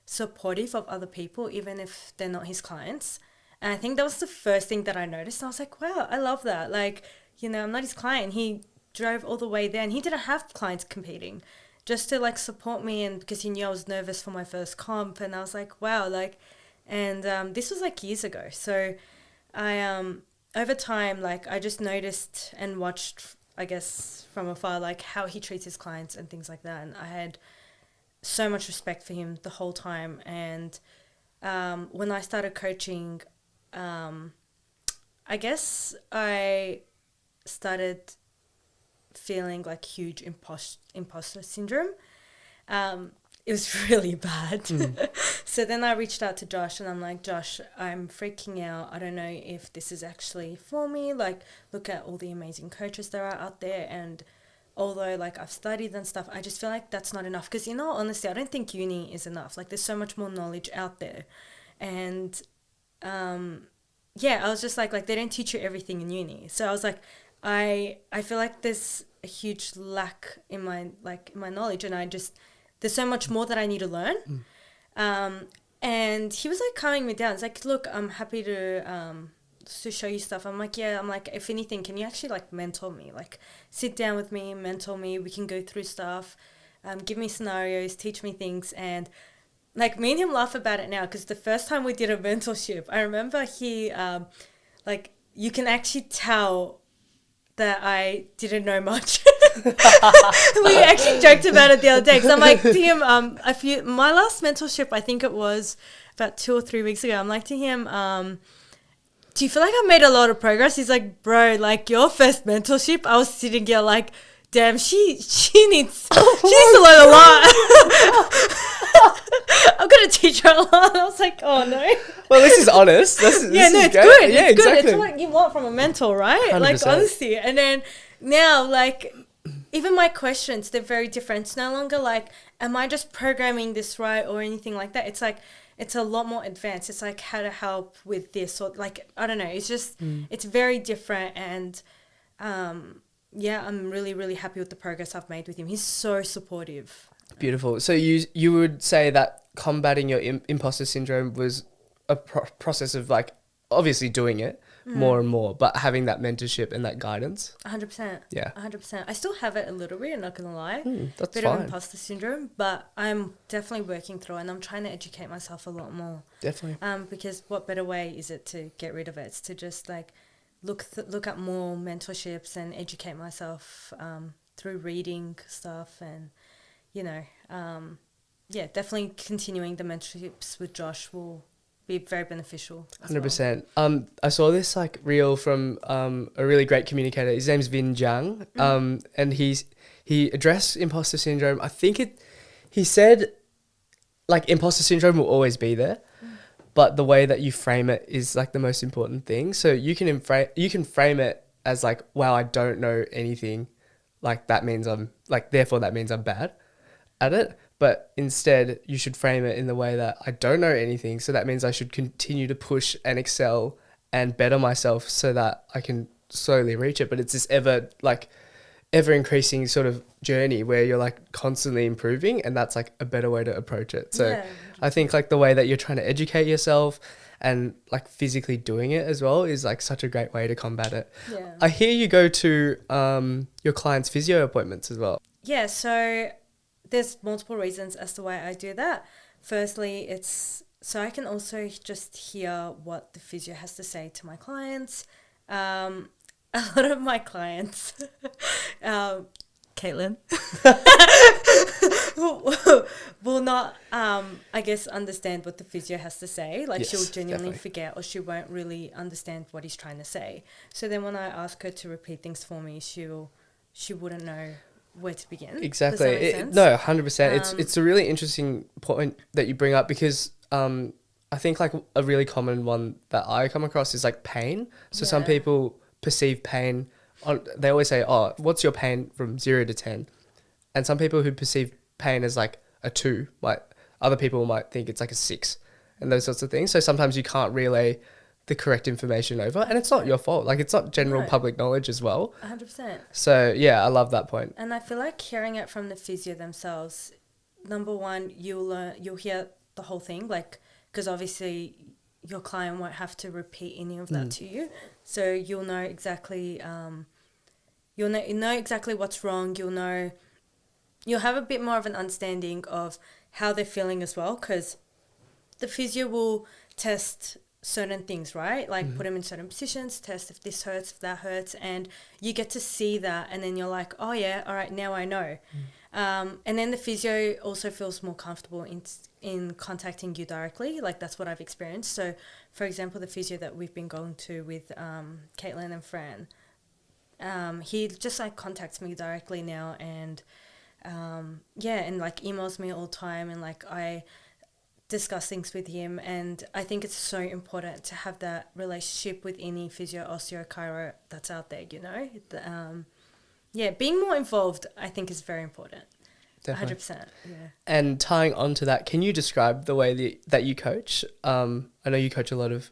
supportive of other people, even if they're not his clients. And I think that was the first thing that I noticed. I was like, wow, I love that. I'm not his client. He drove all the way there, and he didn't have clients competing, just to like support me, and because he knew I was nervous for my first comp, and I was like, wow, like, and this was like years ago. So I over time, like, I just noticed and watched, I guess, from afar, like how he treats his clients and things like that, and I had so much respect for him the whole time. And when I started coaching, I guess I started feeling like huge imposter syndrome. It was really bad. So then I reached out to Josh, and I'm like, Josh, I'm freaking out. I don't know if this is actually for me. Like, look at all the amazing coaches there are out there, and although like I've studied and stuff, I just feel like that's not enough. Because, you know, honestly, I don't think uni is enough. Like, there's so much more knowledge out there. And yeah, I was just like they don't teach you everything in uni. So I was like, I feel like there's a huge lack in my knowledge, and there's so much more that I need to learn. And he was like calming me down. It's like, look, I'm happy to show you stuff. I'm like, yeah. I'm like, if anything, can you actually like mentor me? Like, sit down with me, mentor me. We can go through stuff, give me scenarios, teach me things. And like, me and him laugh about it now, because the first time we did a mentorship, I remember he like, you can actually tell that I didn't know much. We actually joked about it the other day, because I'm like to him, my last mentorship, I think it was about 2 or 3 weeks ago, I'm like to him, do you feel like I've made a lot of progress? He's like, bro, like, your first mentorship, I was sitting here like, damn, she needs to learn a lot. I'm going to teach her a lot. I was like, oh, no. Well, this is honest. This it's great. good. Yeah, it's good. exactly. It's what you want from a mentor, right? 100%. Like, honesty. And then now, like, even my questions, they're very different. It's no longer like, am I just programming this right or anything like that? It's like, it's a lot more advanced. It's like how to help with this, or like, I don't know. It's just, it's very different. And yeah, I'm really, really happy with the progress I've made with him. He's so supportive. Beautiful. So you would say that combating your imposter syndrome was a process of like obviously doing it more and more, but having that mentorship and that guidance. 100%. Yeah. 100%. I still have it a little bit, I'm not going to lie. That's bit fine. of imposter syndrome, but I'm definitely working through it, and I'm trying to educate myself a lot more. Definitely. Because what better way is it to get rid of it? It's to just like look at more mentorships and educate myself through reading stuff, and you know, yeah, definitely continuing the mentorships with Josh will be very beneficial. 100%. I saw this like reel from a really great communicator. His name's Vin Jiang, and he addressed imposter syndrome. I think he said like imposter syndrome will always be there, but the way that you frame it is like the most important thing. So you can frame it as like, wow, I don't know anything, like that means therefore that means I'm bad at it. But instead, you should frame it in the way that I don't know anything, so that means I should continue to push and excel and better myself so that I can slowly reach it. But it's this ever increasing sort of journey where you're like constantly improving, and that's like a better way to approach it. So yeah, I think like the way that you're trying to educate yourself and like physically doing it as well is like such a great way to combat it. Yeah. I hear you go to your clients' physio appointments as well. Yeah, so there's multiple reasons as to why I do that. Firstly, it's so I can also just hear what the physio has to say to my clients. A lot of my clients, Caitlin, will not, I guess, understand what the physio has to say. Like, yes, she'll genuinely forget, or she won't really understand what he's trying to say. So then when I ask her to repeat things for me, she wouldn't know where to begin. Exactly. No, 100%. It's a really interesting point that you bring up, because I think like a really common one that I come across is like pain. So some people perceive pain they always say, oh, what's your pain from 0 to 10? And some people who perceive pain as like a 2 other people might think it's like a 6, and those sorts of things. So sometimes you can't relay the correct information over, and it's not your fault. Like, it's not general public knowledge as well. 100%. So yeah, I love that point. And I feel like hearing it from the physio themselves, number one, you'll hear the whole thing, like, because obviously your client won't have to repeat any of that to you, so you'll know exactly you'll know exactly what's wrong. You'll have a bit more of an understanding of how they're feeling as well, because the physio will test certain things, right? Like put them in certain positions, test if this hurts, if that hurts, and you get to see that, and then you're like, oh yeah, all right, now I know. And then the physio also feels more comfortable in contacting you directly. Like, that's what I've experienced. So, for example, the physio that we've been going to with Caitlin and Fran, he just like contacts me directly now, and and like emails me all the time, and like I discuss things with him. And I think it's so important to have that relationship with any physio, osteo, chiro that's out there, you know. Being more involved, I think, is very important. Definitely. 100%. Yeah. And tying on to that, can you describe the way that you coach? I know you coach a lot of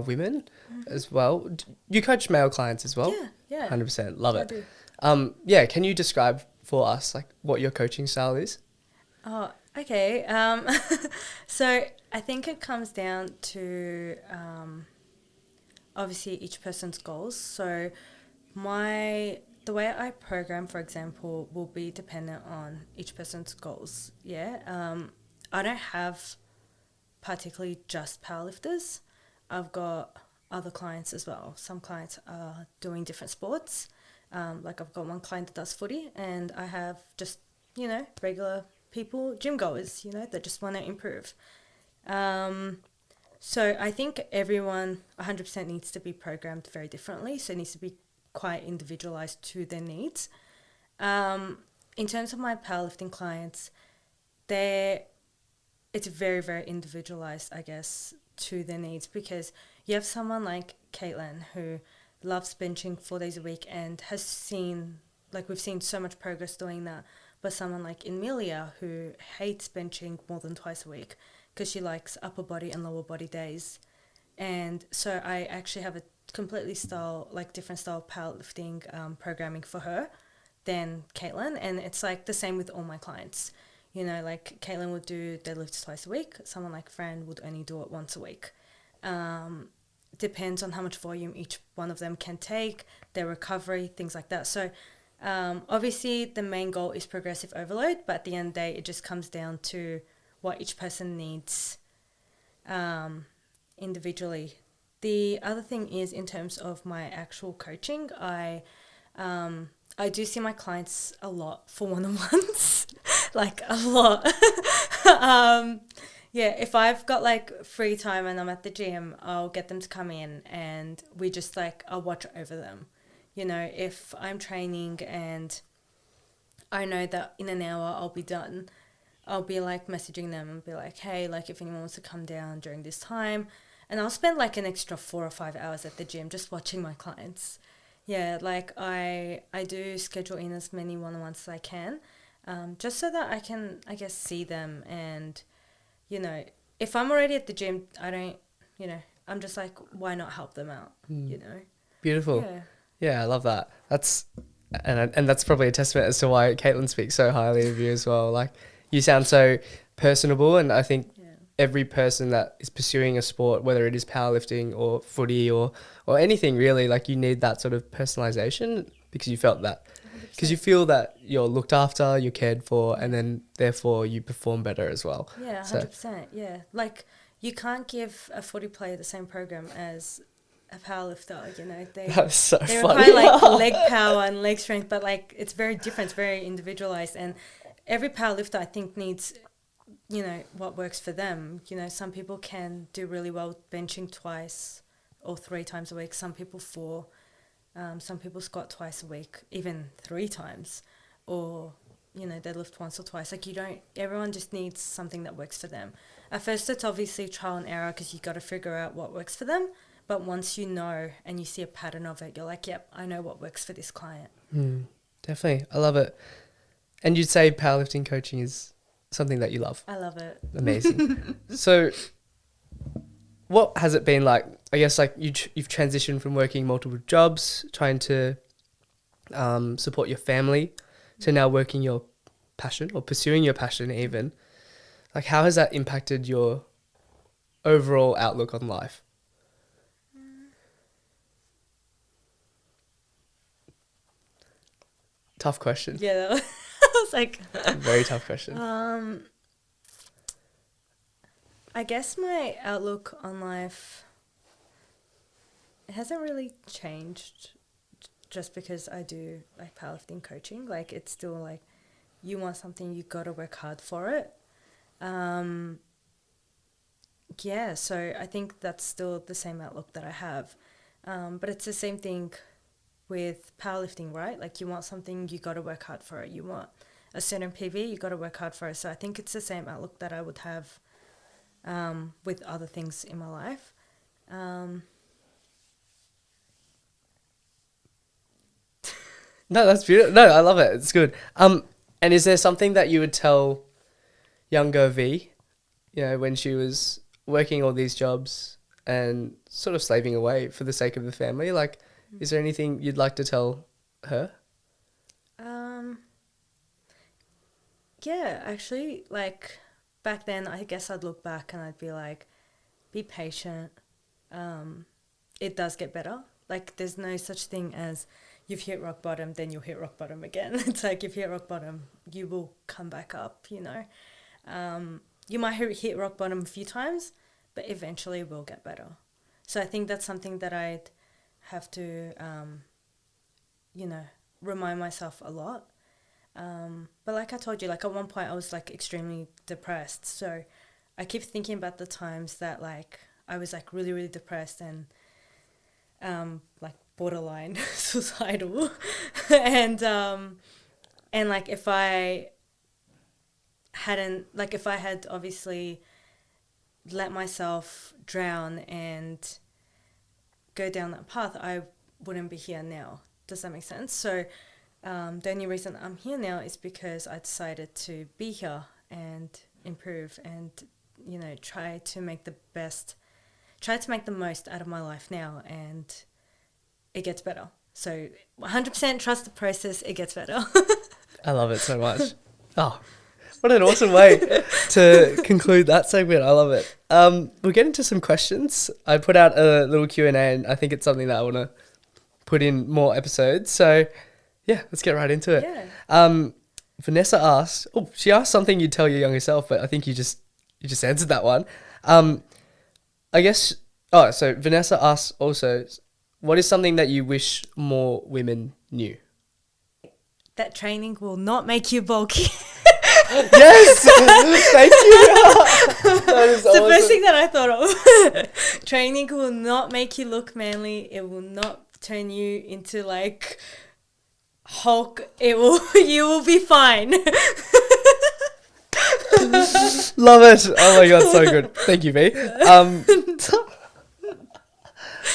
women as well. You coach male clients as well? Yeah. 100%. Love I it. do. Can you describe for us like what your coaching style is? Oh, okay. So I think it comes down to obviously each person's goals. So the way I program, for example, will be dependent on each person's goals. Yeah. I don't have particularly just powerlifters. I've got other clients as well. Some clients are doing different sports. Like I've got one client that does footy, and I have just, regular people, gym goers, that just want to improve. So I think everyone 100% needs to be programmed very differently. So it needs to be quite individualized to their needs. In terms of my powerlifting clients, it's very, very individualized, I guess, to their needs, because you have someone like Caitlin who loves benching 4 days a week and has seen, like, we've seen so much progress doing that. But someone like Emilia who hates benching more than twice a week because she likes upper body and lower body days. And so I actually have a completely different style of powerlifting programming for her than Caitlin. And it's like the same with all my clients. Like Caitlin would do deadlifts twice a week. Someone like Fran would only do it once a week. Depends on how much volume each one of them can take, their recovery, things like that. So obviously the main goal is progressive overload, but at the end of the day, it just comes down to what each person needs individually. The other thing is, in terms of my actual coaching, I do see my clients a lot for one-on-ones, like a lot. If I've got like free time and I'm at the gym, I'll get them to come in and we just I'll watch over them. If I'm training and I know that in an hour I'll be done, I'll be like messaging them and be like, hey, like if anyone wants to come down during this time. And I'll spend like an extra 4 or 5 hours at the gym just watching my clients. Yeah, like I do schedule in as many one-on-ones as I can, just so that I can, I guess, see them. And, if I'm already at the gym, I don't, I'm just like, why not help them out, Beautiful. Yeah. Yeah, I love that. And that's probably a testament as to why Caitlin speaks so highly of you as well. Like, you sound so personable, and I think every person that is pursuing a sport, whether it is powerlifting or footy or anything really, like you need that sort of personalization because you felt that. Because you feel that you're looked after, you're cared for, and then therefore you perform better as well. Yeah, 100%. Yeah. Like, you can't give a footy player the same program as a powerlifter, That's so they funny. require like leg power and leg strength, but like it's very different, it's very individualized, and every powerlifter I think needs what works for them. Some people can do really well benching 2 or 3 times a week, some people 4, some people squat twice a week, even 3 times, or they lift once or twice. Like, everyone just needs something that works for them. At first it's obviously trial and error because you got to figure out what works for them. But once you know and you see a pattern of it, you're like, yep, I know what works for this client. Definitely. I love it. And you'd say powerlifting coaching is something that you love? I love it. Amazing. So what has it been like? I guess like you've transitioned from working multiple jobs, trying to support your family, to now working your passion or pursuing your passion even. Like, how has that impacted your overall outlook on life? Tough question. Yeah, I was like, Very tough question. I guess my outlook on life, it hasn't really changed just because I do like powerlifting coaching. Like it's still like you want something, you got to work hard for it. Yeah, so I think that's still the same outlook that I have. But it's the same thing with powerlifting, right? Like you want something, you got to work hard for it. You want a certain PB, you got to work hard for it. So I think it's the same outlook that I would have with other things in my life. No, that's beautiful. No, I love it. It's good. And is there something that you would tell younger V, when she was working all these jobs and sort of slaving away for the sake of the family? Like, is there anything you'd like to tell her? Yeah, actually, like back then, I guess I'd look back and I'd be like, be patient. It does get better. Like, there's no such thing as you've hit rock bottom, then you'll hit rock bottom again. It's like if you hit rock bottom, you will come back up, You might hit rock bottom a few times, but eventually it will get better. So I think that's something that I'd have to, remind myself a lot. But like I told you, like at one point I was like extremely depressed. So I keep thinking about the times that like I was like really, really depressed and like borderline suicidal. and like if I had obviously let myself drown and go down that path, I wouldn't be here now. Does that make sense? So the only reason I'm here now is because I decided to be here and improve and, try to make the most out of my life now, and it gets better. So 100% trust the process, it gets better. I love it so much. Oh, what an awesome way to conclude that segment. I love it. We'll get into some questions. I put out a little Q&A and I think it's something that I want to put in more episodes. So yeah, let's get right into it. Yeah. Vanessa asked, she asked something you'd tell your younger self, but I think you just answered that one. I guess, so Vanessa asked also, what is something that you wish more women knew? That training will not make you bulky. Yes! Thank you! That is the awesome. first thing that I thought of. Training will not make you look manly. It will not turn you into like Hulk. You will be fine. Love it. Oh my God, so good. Thank you, V.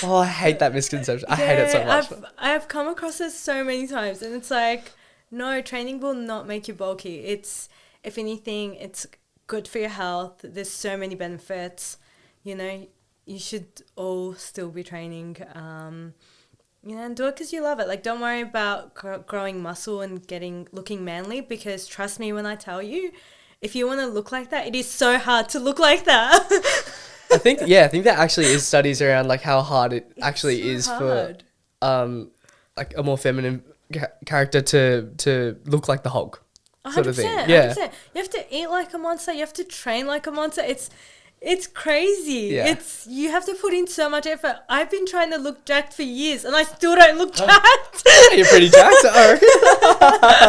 I hate that misconception. I hate it so much. I've come across it so many times, and it's like, no, training will not make you bulky. It's, if anything, it's good for your health. There's so many benefits. You should all still be training. And do it because you love it. Like, don't worry about growing muscle and looking manly, because trust me when I tell you, if you want to look like that, it is so hard to look like that. I think there actually is studies around like how hard it actually is for like a more feminine character to look like the Hulk sort of thing. 100%. You have to eat like a monster. You have to train like a monster. It's crazy. Yeah. You have to put in so much effort. I've been trying to look jacked for years and I still don't look jacked. You're pretty jacked. Oh.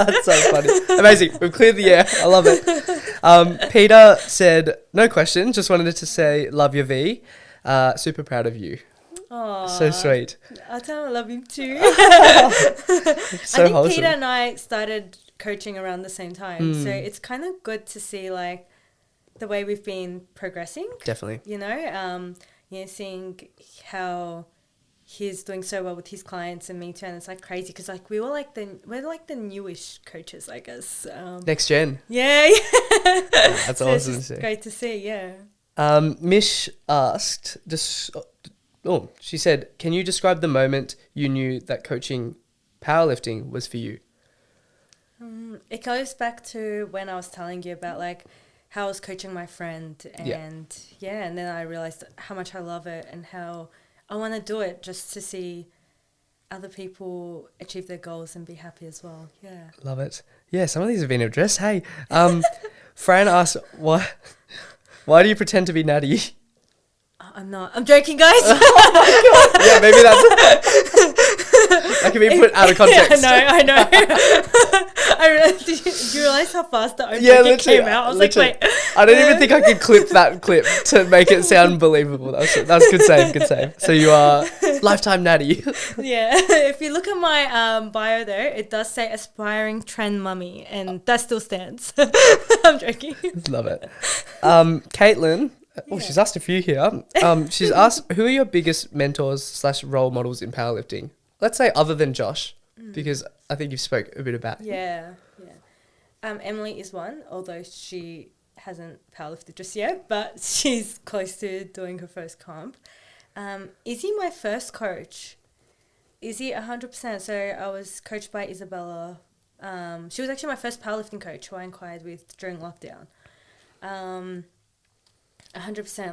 That's so funny. Amazing. We've cleared the air. I love it. Peter said, no question. Just wanted to say, love your V. Super proud of you. Aww. So sweet. I tell him I love him too. So I think wholesome. Peter and I started coaching around the same time. So it's kind of good to see like the way we've been progressing. Definitely. Seeing how he's doing so well with his clients and me too, and it's like crazy because like we're like the newish coaches, I guess. Next gen. Yeah. That's so awesome it's to just see. great to see. Yeah. Mish asked, she said, can you describe the moment you knew that coaching powerlifting was for you? It goes back to when I was telling you about like how I was coaching my friend and then I realized how much I love it and how I want to do it just to see other people achieve their goals and be happy as well. Yeah. Love it. Yeah, some of these have been addressed. Hey, Fran asked, why do you pretend to be Natty? I'm not. I'm joking, guys. Yeah, maybe that can be put out of context. Yeah, I know. I realized, did you realize how fast the own Yeah, came out? I was like, wait. I don't even think I could clip that clip to make it sound believable. That's good save. So you are lifetime Natty. Yeah. If you look at my bio there, it does say aspiring trend mummy, and that still stands. I'm joking. Love it. Caitlin. Oh, she's asked a few here. She's asked, who are your biggest mentors / role models in powerlifting? Let's say other than Josh, because I think you spoke a bit about him. Yeah. Emily is one, although she hasn't powerlifted just yet, but she's close to doing her first comp. Izzy, my first coach. Izzy, 100%. So I was coached by Isabella. She was actually my first powerlifting coach who I inquired with during lockdown. 100%.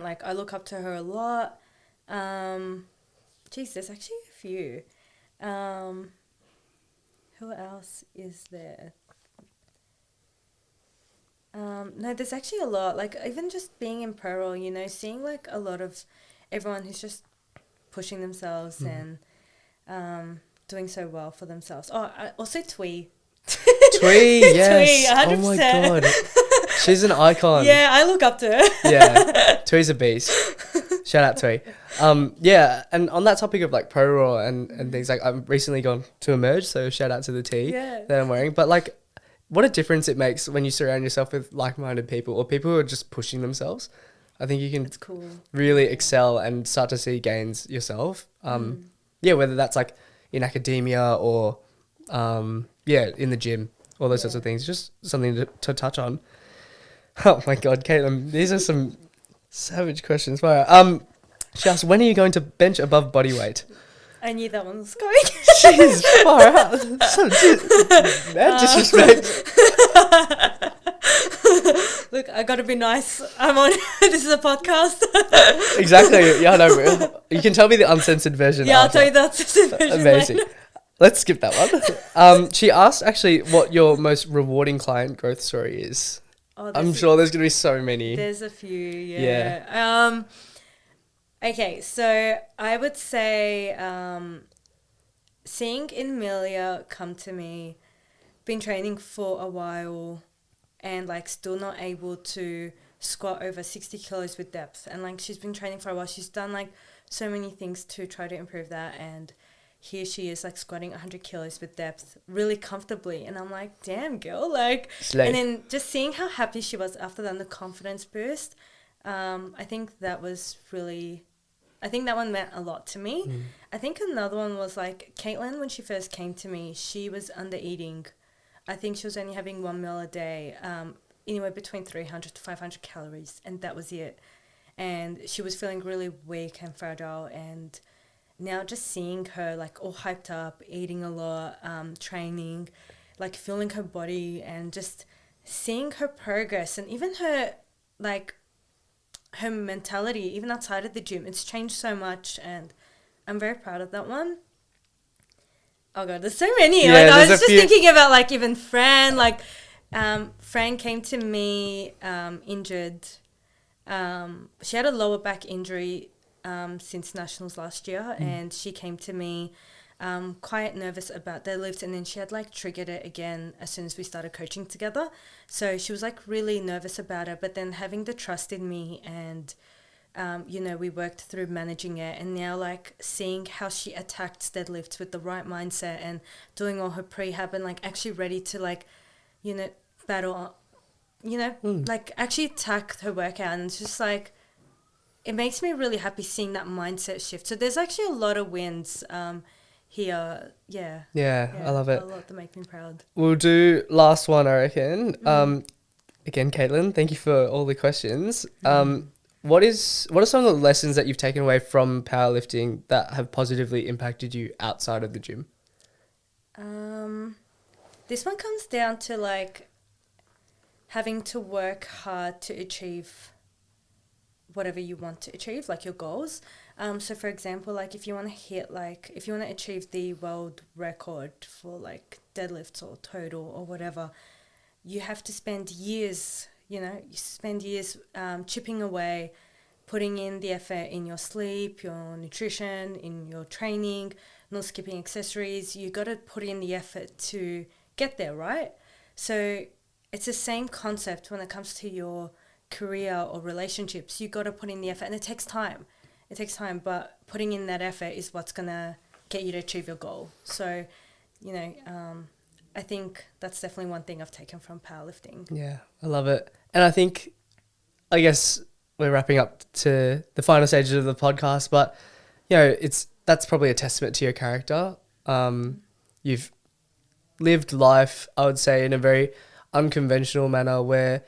Like, I look up to her a lot. Geez, there's actually a few. Who else is there? No, there's actually a lot. Like, even just being in ProRaw, you know, seeing like a lot of everyone who's just pushing themselves and doing so well for themselves. Oh, also Twee. Twee, yes. Twee, 100%. Oh my God. She's an icon. Yeah, I look up to her. Yeah, Twee's a beast. Shout out Twee. Yeah, and on that topic of like ProRaw and things, like I've recently gone to Emerge, so shout out to the tee that I'm wearing. But like, what a difference it makes when you surround yourself with like-minded people or people who are just pushing themselves. I think you can really excel and start to see gains yourself. Yeah, whether that's like in academia or in the gym, all those sorts of things. Just something to touch on. Oh my God, Caitlin, these are some savage questions. Wow. She asked, when are you going to bench above body weight? I knew that one was going. Jeez, far out. So mad disrespect. Look, I gotta be nice. I'm on. This is a podcast. Exactly. Yeah, no, you can tell me the uncensored version. Yeah, I'll tell you the uncensored version. Amazing. Later. Let's skip that one. She asked actually what your most rewarding client growth story is. Oh, I'm sure there's going to be so many. There's a few, yeah. Okay, so I would say seeing Emilia come to me, been training for a while and like still not able to squat over 60 kilos with depth. And like she's been training for a while. She's done like so many things to try to improve that, and here she is like squatting 100 kilos with depth really comfortably, and I'm like, damn girl, like Slay. And then just seeing how happy she was after that and the confidence boost, I think that one meant a lot to me. I think another one was like Caitlin, when she first came to me, she was under eating. I think she was only having 1 meal a day, anywhere between 300 to 500 calories, and that was it. And she was feeling really weak and fragile, and now just seeing her like all hyped up, eating a lot, training, like feeling her body and just seeing her progress, and even her like her mentality, even outside of the gym, it's changed so much, and I'm very proud of that one. Oh God, there's so many. Yeah, like, I was just thinking about like even Fran, like Fran came to me injured. She had a lower back injury since Nationals last year, and she came to me quite nervous about deadlifts, and then she had like triggered it again as soon as we started coaching together. So she was like really nervous about it, but then having the trust in me, and we worked through managing it, and now like seeing how she attacked deadlifts with the right mindset and doing all her prehab and like actually ready to like battle, like actually attack her workout, and it's just like it makes me really happy seeing that mindset shift. So there's actually a lot of wins here. Yeah, I love it. A lot that make me proud. We'll do last one, I reckon. Again, Caitlin, thank you for all the questions. What are some of the lessons that you've taken away from powerlifting that have positively impacted you outside of the gym? This one comes down to like having to work hard to achieve whatever you want to achieve, like your goals. So for example, like if you want to achieve the world record for like deadlifts or total or whatever, you have to spend years, chipping away, putting in the effort in your sleep, your nutrition, in your training, not skipping accessories. You got to put in the effort to get there, right? So it's the same concept when it comes to your career or relationships. You got to put in the effort, and it takes time. But putting in that effort is what's going to get you to achieve your goal. So, I think that's definitely one thing I've taken from powerlifting. Yeah, I love it. And I guess we're wrapping up to the final stages of the podcast, but that's probably a testament to your character. You've lived life, I would say, in a very unconventional manner where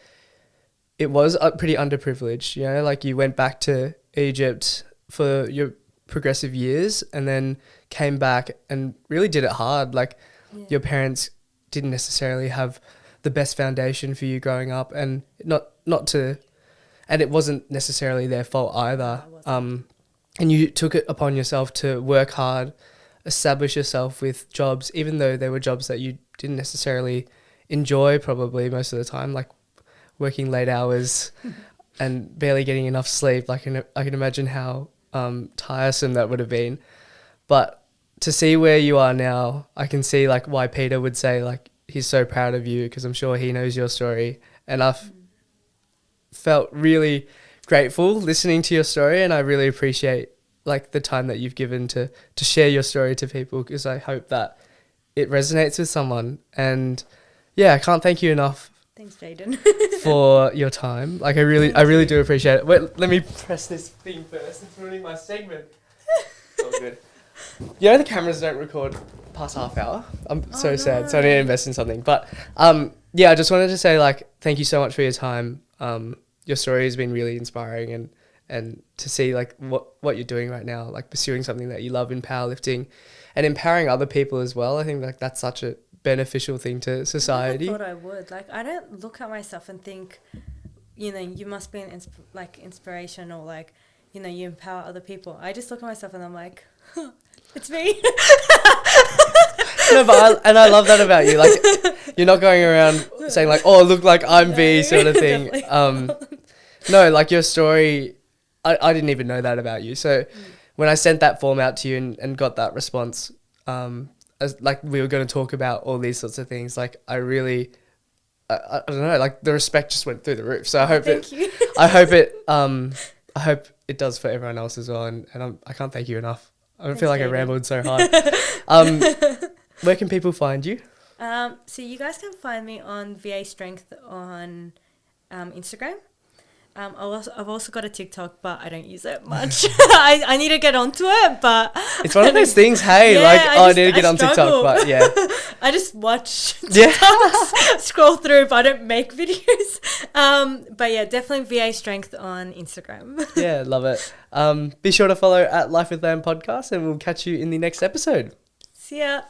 it was pretty underprivileged. Like you went back to Egypt for your progressive years and then came back and really did it hard. Like your parents didn't necessarily have the best foundation for you growing up, and and it wasn't necessarily their fault either. And you took it upon yourself to work hard, establish yourself with jobs, even though they were jobs that you didn't necessarily enjoy probably most of the time, like working late hours and barely getting enough sleep. Like I can imagine how tiresome that would have been. But to see where you are now, I can see like why Peter would say like he's so proud of you, because I'm sure he knows your story. And I've felt really grateful listening to your story, and I really appreciate like the time that you've given to share your story to people, because I hope that it resonates with someone. And yeah, I can't thank you enough. Thanks, Jaden. For your time. Like I really do appreciate it. Wait, let me press this thing first. It's ruining my segment. All good. The cameras don't record past half hour. I'm so sad. So I need to invest in something. But I just wanted to say like thank you so much for your time. Your story has been really inspiring, and to see like what you're doing right now, like pursuing something that you love in powerlifting and empowering other people as well. I think like that's such a beneficial thing to society. I thought I would. Like, I don't look at myself and think, you must be an inspiration, or like, you empower other people. I just look at myself and I'm like, it's me. No, but I love that about you. Like, you're not going around saying like, oh, look like I'm V sort of thing. No, like your story, I didn't even know that about you. So when I sent that form out to you and got that response, as like we were going to talk about all these sorts of things, like I really, I don't know, like the respect just went through the roof. So I hope I hope it does for everyone else as well. And I can't thank you enough. I don't feel like I rambled so hard. Where can people find you? So you guys can find me on VA Strength on Instagram. I've also got a TikTok, but I don't use it much. I need to get onto it, but it's one of those things. Hey, I need to get on TikTok, but yeah, I just watch TikToks, scroll through, but I don't make videos. But yeah, definitely VA Strength on Instagram. Yeah, love it. Be sure to follow at Life with Lamb podcast, and we'll catch you in the next episode. See ya.